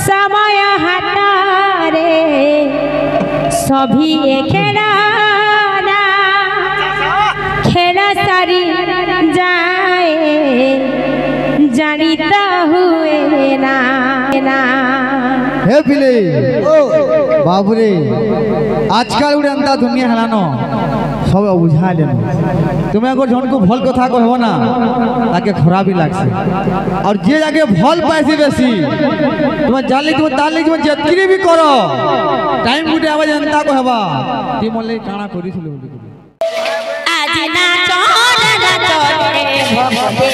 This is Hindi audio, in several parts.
समय हातारे सभी खेला खेल सारी जाए जानिता हुए ना हे पिले बाबुरे आजकल उड़ानता दुनिया हेलानो सब बुझा लेनो तुम्हें अगर जन को भल कथा कहबो ना ताके खराबी लागसे और जे जाके भल पाइसी बेसी तुम जाली तुम ताली तुम जेतकी भी करो टाइम गुटे आवा जनता कहबा ती मोले काना करिसिलो आज ना चोर रे भगते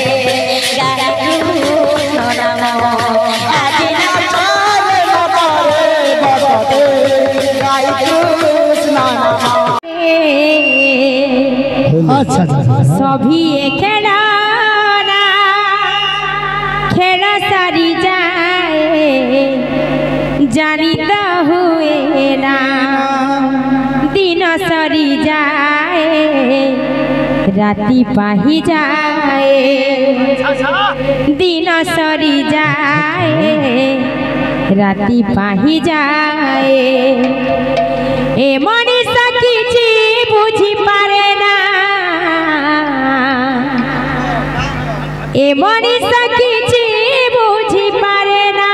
आज ना चोर रे भगते गाय कृष्ण अच्छा सभी खेला खेला सारी जाए जानिता हुए ना दिन सरी जाए राति पाही जाए दिन सरी जाए राति पाही जाए ए मनीषा किछि बुझी पारे ना ए मनीषा किछि बुझी पारे ना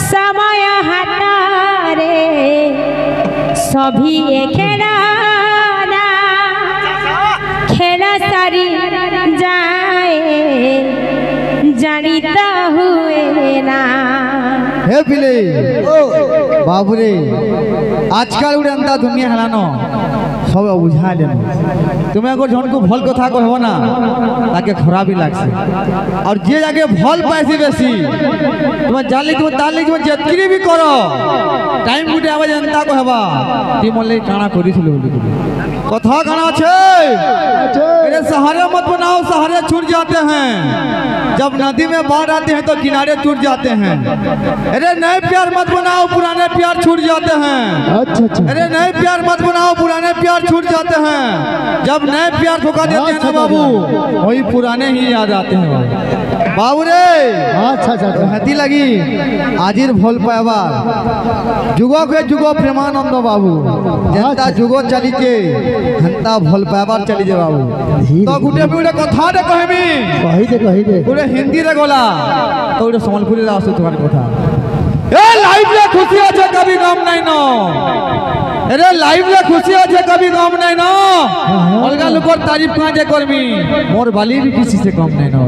समय हातारे सभी खेला खेला सारी जाए जानिता हुए ना हे पिले बाबुरे आजकल उड़ानता दुनिया हेलानो सब बुझा लेनो तुम्हें अगर जन को भल कथा कहबो ना ताके खराबी लागसे और जे जाके भल पाइसी बेसी तुम जाली तुम ताली तुम जेतकी भी करो टाइम गुटे आवा जनता कहबा ती मोले काना करिसिलो कथा काना छे अरे सहारे मत बनाओ सहारे छूट जाते हैं जब नदी में बाढ़ आते हैं तो किनारे टूट जाते हैं अरे नए प्यार मत बनाओ पुराने प्यार छूट जाते हैं अच्छा अरे नए प्यार मत बनाओ पुराने प्यार छूट जाते हैं जब नए प्यार धोखा देते हैं ना बाबू वही पुराने ही याद आते हैं बाबू रे अच्छा हाथी लगी आजिर भोल पाएबार जुगो के जुगो प्रेमानंद बाबू जनता जुगो चली के हंता भोल पाएबार चली जे बाबू तो गुटे गुटे कथा रे कहि दे गुटे हिंदी रे गोला तो गुटे संबलपुरी रे आसु तुम्हारे कथा ए लाइफ रे खुशी আছে कभी गम नहीं नो अरे लाइफ रे खुशी আছে कभी गम नहीं नो अलगा लोकर तारीफ काजे करमी मोर बाली भी किसी से कम नहीं नो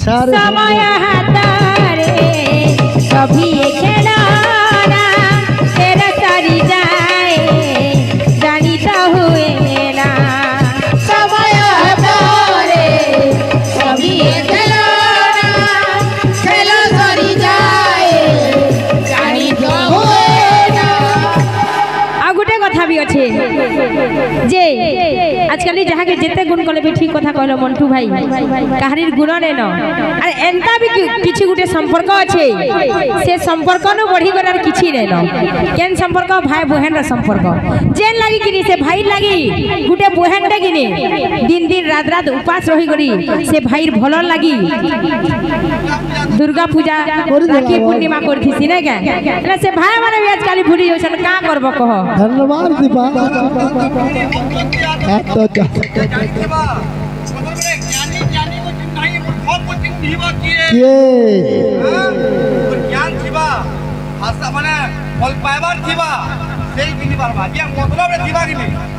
समय हातारे सभी खेला तेरा सारी जाए जानिता हुए ना समय हातारे सभी खेला खेला सारी जाए जानिता हुए ना आ गुटे कथा भी अच्छे जे आजकल जहाँ के जिते गुण कले भी ठीक कथा कहलो मंटू भाई कहानी गुण ने न अरे एंता भी किछि गुटे संपर्क अछि से संपर्क न बढ़ी गरार किछि नै न केन संपर्क भाई बहन रा संपर्क जेन लागि किनी से भाई लागि गुटे बहन डे किनी दिन दिन रात रात उपास रही गरी से भाई भलो लागि दुर्गा पूजा राखी पूर्णिमा करथिसी नै के से भाई माने भी आजकल भूली होछन का करबो कह धन्यवाद दीपा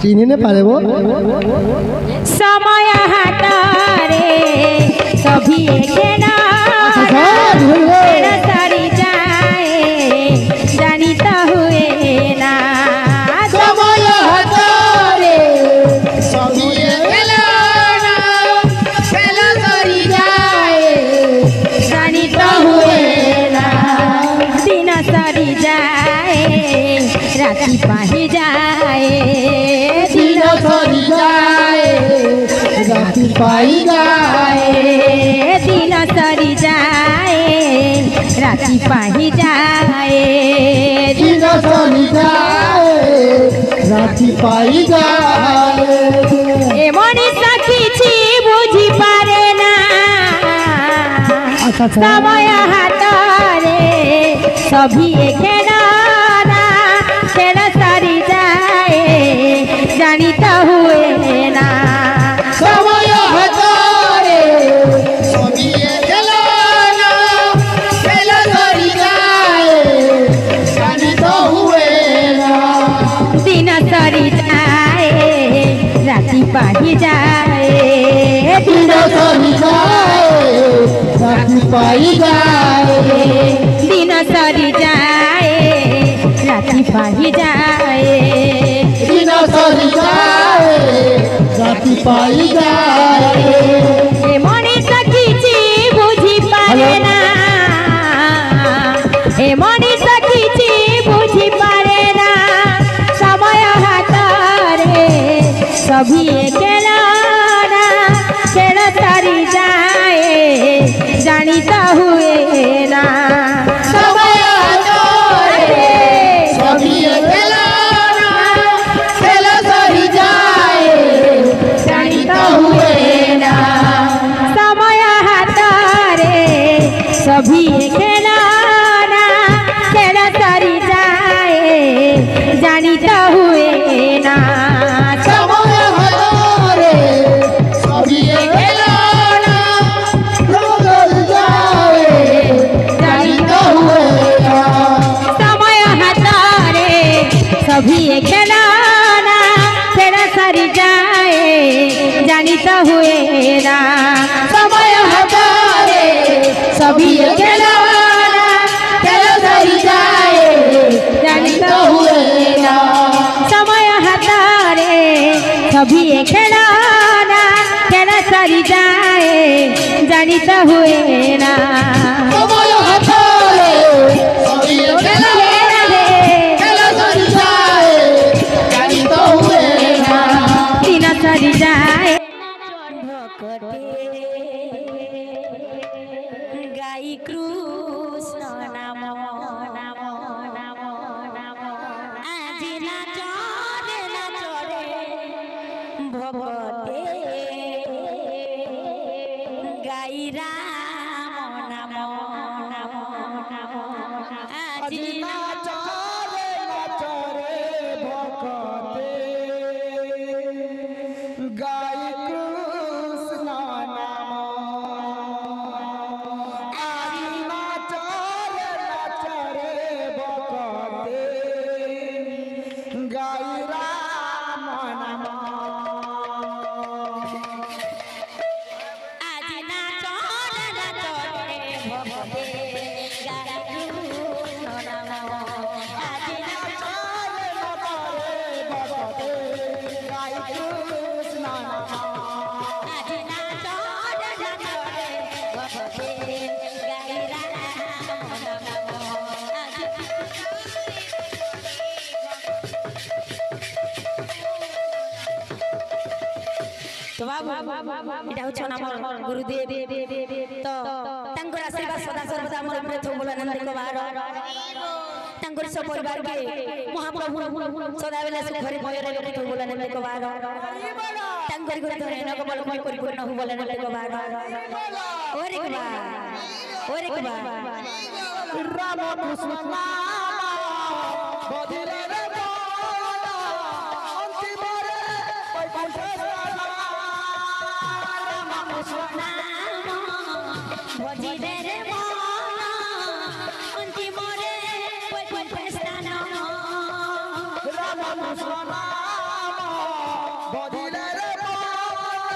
चिन्ह ने पारे वो समय हातारे सभी खेला सारी जाए जानिता हुए ना समय हातारे सभी खेला सारी जाए जानिता हुए ना दिन सारी जाए राति पाही जाए दिन सरी जाए राति पाही जाए दिन सरी जाए राति पाही जाए दिन सरी जाए राति पाही जाए ए मनीषा किछि बुझी पारे ना समय हातरे सभी खेलना खेल सारी जाए जानी तो हुए ना समय हजारे सभी खेलना खेल सारी जाए जानी तो हुए ना दिन सरी जाए राति पाही जाए दिन सरी जाए राति पाई जाए दिन सरी जाए राति पाही जाए दिन सरी जाए राति पाई जाए ए मनीष किछि बुझी पारे ना ए मनीष किछि बुझी पारे ना समय हातरे सभी खेलना खेल सारी जाए जानी तो हुए ना समय हजारे सभी खेलना खेल सारी जाए जानी तो हुए ना समय हातरे सभी खेलना खेल सारी जाए जानी तो हुए ना समय हजारे सभी खेलना खेल सारी जाए जानी तो हुए ना समय हातरे सभी खेलना खेल सारी जाए जानी तो हुए ना समय हजारे सभी खेलना खेल सारी जाए जानी तो हुए ना समय हातरे सभी खेलना खेल सारी जाए जानी तो हुए ना समय हजारे सभी खेलना खेल सारी जाए जानी तो हुए ना दिन सरी जाए गाई कृष्ण नाम नाम नाम नाम আজি না চরে ভগতে গাই রাম নাম নাম নাম আজি না আজি না চরে ভগতে গাই কৃষ্ণ নাম আজি না আজি না চরে ভগতে গাই রাম নাম আজি তো বাবু এটা হচ্ছে আমার গুরুদেব তো তাঙ্কর আশীর্বাদ সদা সর্বদা আমার উপরে থাকুক বলে নন্দিক বার তাঙ্কর সব পরিবারকে মহাপ্রভু সদাবেলে সুখরে ভୟରେ থাকুক বলে নন্দিক বার তাঙ্কর গুরু ধরে নক বল পরিপূর্ণ হু বলে নন্দিক বার ওরে কবা রাম কৃষ্ণ বধিরে রে বলা অন্তিমরে বৈকুণ্ঠ ভজিরে রে মন অন্তিমরে বৈকুণ্ঠ স্থান রাম কৃষ্ণ বধিরে রে বলা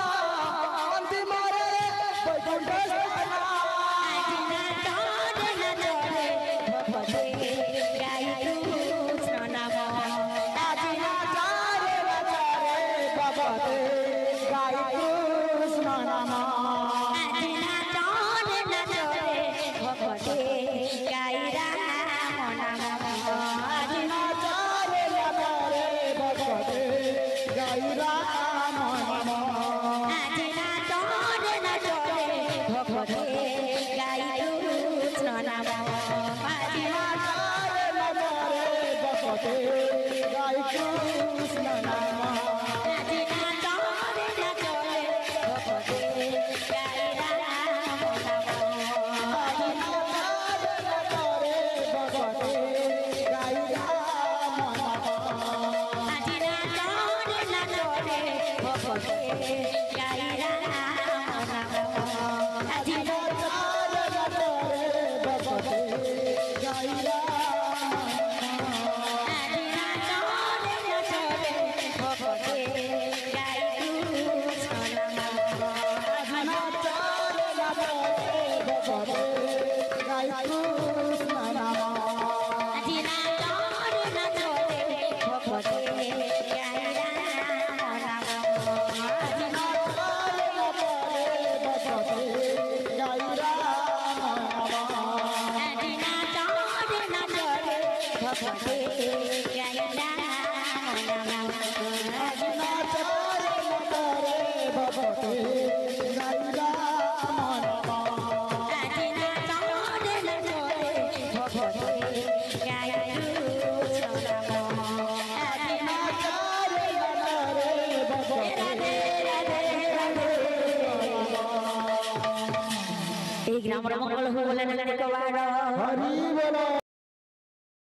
অন্তিমরে বৈকুণ্ঠ আজি না চরে ভগতে গাই কৃষ্ণ নাম আজি না চারে বাবাতে গাই কৃষ্ণ নাম আজি না চরে ভগতে গাই রাম নাম আজি না চারে বাবাতে গাই রাম নাম আজি না চরে ভগতে গাই কৃষ্ণ নাম আজি না বাবাতে গাই কৃষ্ণ নাম আজি না চরে ভগতে গাই রাম নাম भगवते गाई कृष्ण नाम जिना चोर न छोड़े भगवते गाई राम नाम जिना चोर न छोड़े भगवते गाई राम नाम जिना चोर न छोड़े भगवते गाई राम नाम जिना चोर न छोड़े भगवते गाई राम ग्राम मंगल हो बोले हरि बोलो।